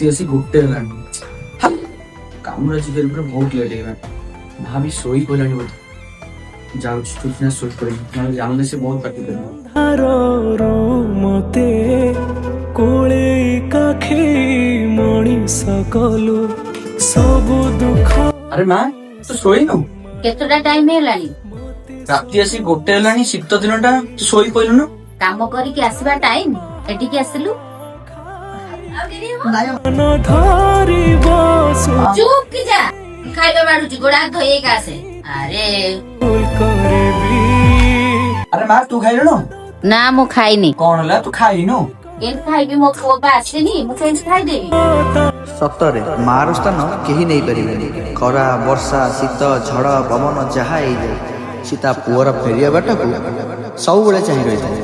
ରାତି ଆସି ଗୋଟେ ହେଲାଣି। କାମରେ ଆଜିକାଲି ପୁରା ବହୁତ ଲେଟ୍ ହେଇଗଲାଣି। ଭାବି ଶୋଇ ପଡ଼ିଲାଣି ବୋଧେ। ଯାଉଛି ଚୁପକିନା ଶୋଇ ପଡ଼ିବି, ନହେଲେ ଜାଣିଲେ ସେ ବହୁତ ପାଟି କରିବ। ମତେ କୋଳେ କାଖେ ମଣିଷ କଲୁ ସବୁ ଦୁଃଖ। ଆରେ ମା ତୁ ଶୋଇନୁ? କେତେଟା ଟାଇମ ହେଲାଣି? ରାତି ଆସି ଗୋଟେ ହେଲାଣି, ଶୀତ ଦିନଟା, ତୁ ଶୋଇ ପଇଲୁନୁ? କାମ କରିକି ଆସିବା ଟାଇମ, ଏଠିକି ଆସିଲୁ? ଚୁପ୍ କି ଯା, ଖାଇବା ବାଢୁଛି, ଗୋଡା ଧୋଇକି ଆସେ। ଆରେ ମା ତୁ ଖାଇଲୁନୁ? ନା ମୁଁ ଖାଇନି। କଣ ହେଲା ତୁ ଖାଇନୁ? କେମିତି ଖାଇବି? ମୋ ପୁଅ ବା ଆସିନି, ମୁଁ କେମିତି ଖାଇଦେବି? ସତରେ ମାର ସ୍ଥାନ କେହି ନେଇପାରିବେନି। ଖରା ବର୍ଷା ଶୀତ ଝଡ଼ ପବନ ଯାହା ହେଇଯାଏ, ସେ ତା ପୁଅର ଫେରିବା ବାଟକୁ ସବୁବେଳେ ଚାହିଁ ରହିଥାଏ।